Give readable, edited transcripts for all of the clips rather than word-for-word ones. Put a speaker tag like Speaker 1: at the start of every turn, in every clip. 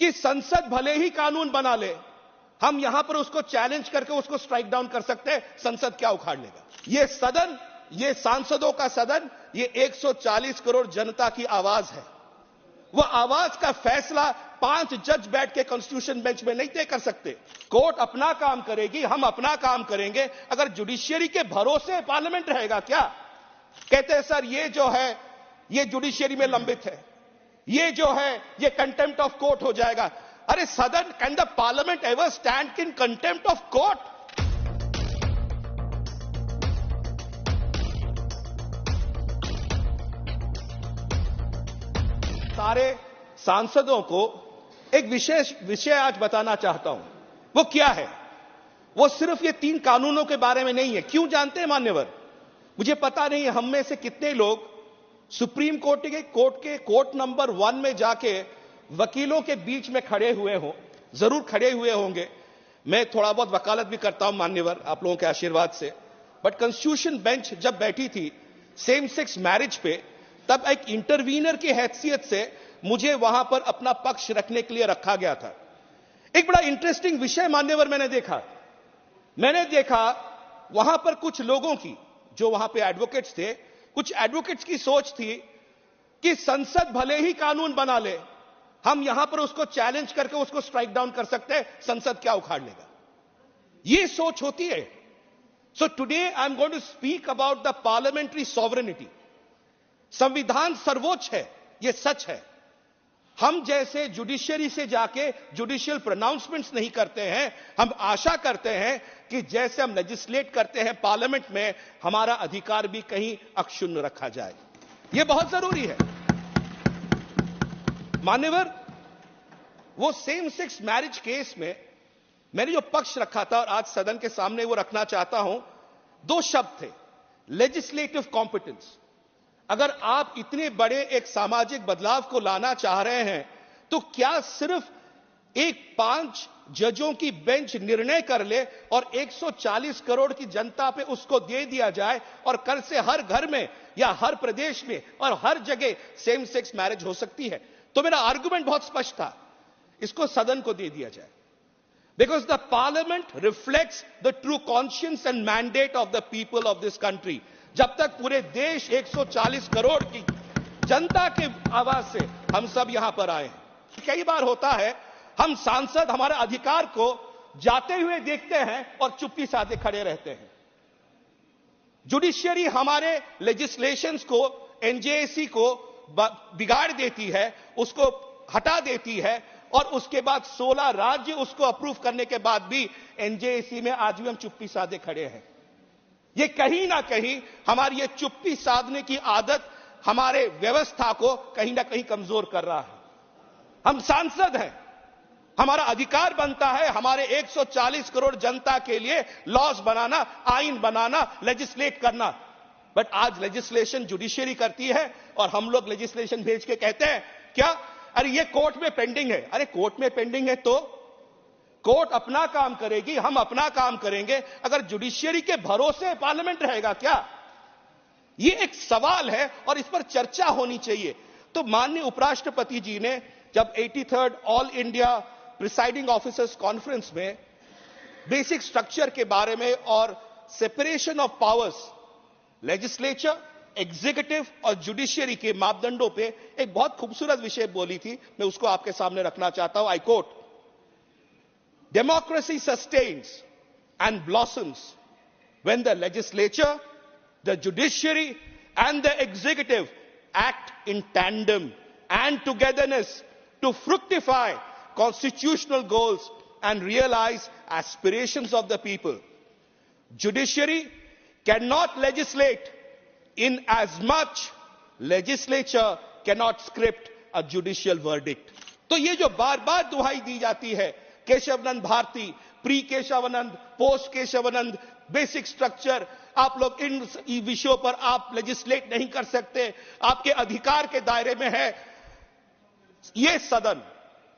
Speaker 1: कि संसद भले ही कानून बना ले, हम यहां पर उसको चैलेंज करके उसको स्ट्राइक डाउन कर सकते हैं, संसद क्या उखाड़ लेगा। ये सदन, ये सांसदों का सदन, ये 140 करोड़ जनता की आवाज है। वो आवाज का फैसला 5 जज बैठ के कॉन्स्टिट्यूशन बेंच में नहीं तय कर सकते। कोर्ट अपना काम करेगी, हम अपना काम करेंगे। अगर जुडिशियरी के भरोसे पार्लियामेंट रहेगा क्या? कहते हैं सर ये जो है ये जुडिशियरी में लंबित है, ये जो है ये कंटेम्प्ट ऑफ कोर्ट हो जाएगा। अरे सदन, can the parliament ever stand in contempt of court? सारे सांसदों को एक विशेष विषय आज बताना चाहता हूं। वो क्या है? वो सिर्फ ये 3 कानूनों के बारे में नहीं है। क्यों जानते हैं मान्यवर? मुझे पता नहीं है हम में से कितने लोग सुप्रीम कोर्ट के कोर्ट नंबर 1 में जाके वकीलों के बीच में खड़े हुए हो। जरूर खड़े हुए होंगे। मैं थोड़ा बहुत वकालत भी करता हूं मान्यवर, आप लोगों के आशीर्वाद से। बट कॉन्स्टिट्यूशन बेंच जब बैठी थी सेम सेक्स मैरिज पे, तब एक इंटरवीनर की हैसियत से मुझे वहां पर अपना पक्ष रखने के लिए रखा गया था। एक बड़ा इंटरेस्टिंग विषय मान्यवर मैंने देखा वहां पर कुछ लोगों की, जो वहां पे एडवोकेट्स थे, कुछ एडवोकेट्स की सोच थी कि संसद भले ही कानून बना ले, हम यहां पर उसको चैलेंज करके उसको स्ट्राइक डाउन कर सकते हैं, संसद क्या उखाड़ लेगा। यह सोच होती है। So today I am going to speak about the parliamentary sovereignty. संविधान सर्वोच्च है, यह सच है। हम जैसे जुडिशियरी से जाके जुडिशियल प्रोनाउंसमेंट्स नहीं करते हैं। हम आशा करते हैं कि जैसे हम लेजिस्लेट करते हैं पार्लियामेंट में, हमारा अधिकार भी कहीं अक्षुण्ण रखा जाए। यह बहुत जरूरी है मान्यवर। वो सेम सेक्स मैरिज केस में मैंने जो पक्ष रखा था और आज सदन के सामने वो रखना चाहता हूं, 2 शब्द थे, लेजिस्लेटिव कॉम्पिटेंस। अगर आप इतने बड़े एक सामाजिक बदलाव को लाना चाह रहे हैं, तो क्या सिर्फ एक 5 जजों की बेंच निर्णय कर ले और 140 करोड़ की जनता पे उसको दे दिया जाए और कल से हर घर में या हर प्रदेश में और हर जगह सेम सेक्स मैरिज हो सकती है? तो मेरा आर्गुमेंट बहुत स्पष्ट था, इसको सदन को दे दिया जाए। Because the parliament reflects the true conscience and mandate of the people of this country. जब तक पूरे देश 140 करोड़ की जनता के आवाज से हम सब यहां पर आए हैं। कई बार होता है हम सांसद हमारे अधिकार को जाते हुए देखते हैं और चुप्पी साधे खड़े रहते हैं। जुडिशियरी हमारे लेजिस्लेशंस को, एनजेएसी को बिगाड़ देती है, उसको हटा देती है, और उसके बाद 16 राज्य उसको अप्रूव करने के बाद भी एनजेएसी में आज भी हम चुप्पी साधे खड़े हैं। ये कहीं ना कहीं हमारी ये चुप्पी साधने की आदत हमारे व्यवस्था को कहीं ना कहीं कमजोर कर रहा है। हम सांसद हैं, हमारा अधिकार बनता है हमारे 140 करोड़ जनता के लिए लॉज बनाना, आइन बनाना, लेजिस्लेट करना। बट आज लेजिस्लेशन जुडिशियरी करती है और हम लोग लेजिस्लेशन भेज के कहते हैं क्या, अरे ये कोर्ट में पेंडिंग है। अरे कोर्ट में पेंडिंग है तो कोर्ट अपना काम करेगी, हम अपना काम करेंगे। अगर जुडिशियरी के भरोसे पार्लियामेंट रहेगा क्या? यह एक सवाल है और इस पर चर्चा होनी चाहिए। तो माननीय उपराष्ट्रपति जी ने जब 83rd all India presiding officers conference में बेसिक स्ट्रक्चर के बारे में और separation of powers, legislature, executive और जुडिशियरी के मापदंडों पे एक बहुत खूबसूरत विषय बोली थी, मैं उसको आपके सामने रखना चाहता हूं। I quote, democracy sustains and blossoms when the legislature, the judiciary and the executive act in tandem and togetherness to fructify constitutional goals and realize aspirations of the people. Judiciary cannot legislate in as much legislature cannot script a judicial verdict. तो ये जो बार बार दुहाई दी जाती है, Kesavananda Bharati, pre Kesavananda, post Kesavananda, basic structure, आप लोग इन विषयों पर आप लेजिस्लेट नहीं कर सकते, आपके अधिकार के दायरे में है। यह सदन,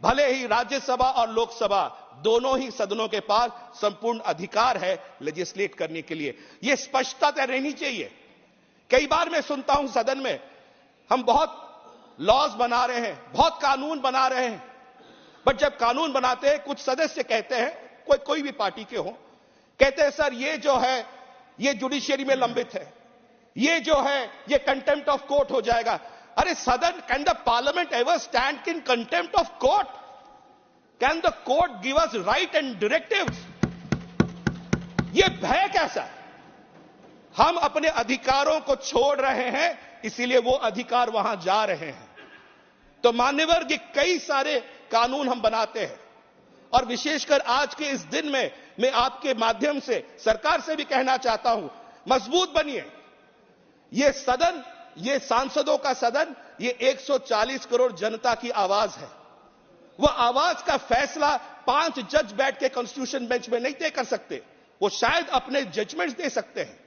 Speaker 1: भले ही राज्यसभा और लोकसभा दोनों ही सदनों के पास संपूर्ण अधिकार है लेजिस्लेट करने के लिए। यह स्पष्टता रहनी चाहिए। कई बार मैं सुनता हूं सदन में, हम बहुत लॉज बना रहे हैं, बहुत कानून बना रहे हैं। बट जब कानून बनाते हैं कुछ सदस्य कहते हैं, कोई भी पार्टी के हो, कहते हैं सर ये जो है ये जुडिशियरी में लंबित है, ये जो है ये कंटेम्प्ट ऑफ कोर्ट हो जाएगा। अरे सदन, can the parliament ever stand in contempt of court? Can the court give us right and directives? ये भय कैसा है? हम अपने अधिकारों को छोड़ रहे हैं, इसीलिए वो अधिकार वहां जा रहे हैं। तो मान्यवर, ये कई सारे कानून हम बनाते हैं और विशेषकर आज के इस दिन में मैं आपके माध्यम से सरकार से भी कहना चाहता हूं, मजबूत बनिए। ये सदन, ये सांसदों का सदन, ये 140 करोड़ जनता की आवाज है। वह आवाज का फैसला 5 जज बैठ के कॉन्स्टिट्यूशन बेंच में नहीं तय कर सकते, वो शायद अपने जजमेंट्स दे सकते हैं,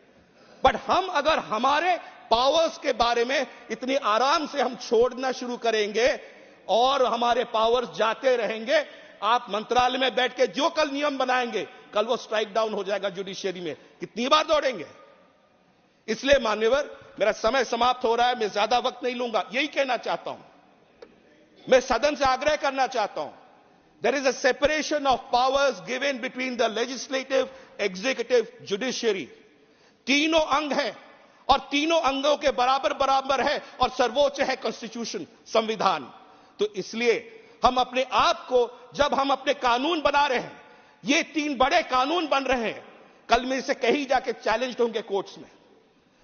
Speaker 1: बट हम अगर हमारे पावर्स के बारे में इतनी आराम से हम छोड़ना शुरू करेंगे और हमारे पावर्स जाते रहेंगे, आप मंत्रालय में बैठ के जो कल नियम बनाएंगे, कल वो स्ट्राइक डाउन हो जाएगा जुडिशियरी में। कितनी बार दौड़ेंगे? इसलिए मान्यवर, मेरा समय समाप्त हो रहा है, मैं ज्यादा वक्त नहीं लूंगा। यही कहना चाहता हूं, मैं सदन से आग्रह करना चाहता हूं, there is a separation of powers given between the legislative, executive, judiciary. तीनों अंग हैं और तीनों अंगों के बराबर बराबर है और सर्वोच्च है कॉन्स्टिट्यूशन, संविधान। तो इसलिए हम अपने आप को, जब हम अपने कानून बना रहे हैं, ये 3 बड़े कानून बन रहे हैं, कल में से कहीं जाके चैलेंज होंगे कोर्ट्स में,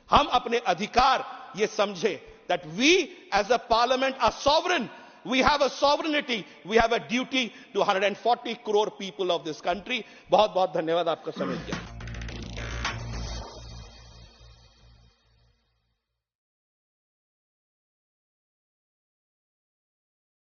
Speaker 1: हम अपने अधिकार ये समझे that we as a parliament are sovereign, we have a sovereignty, we have a duty to 140 crore people of this country. बहुत बहुत धन्यवाद आपका समय दिया।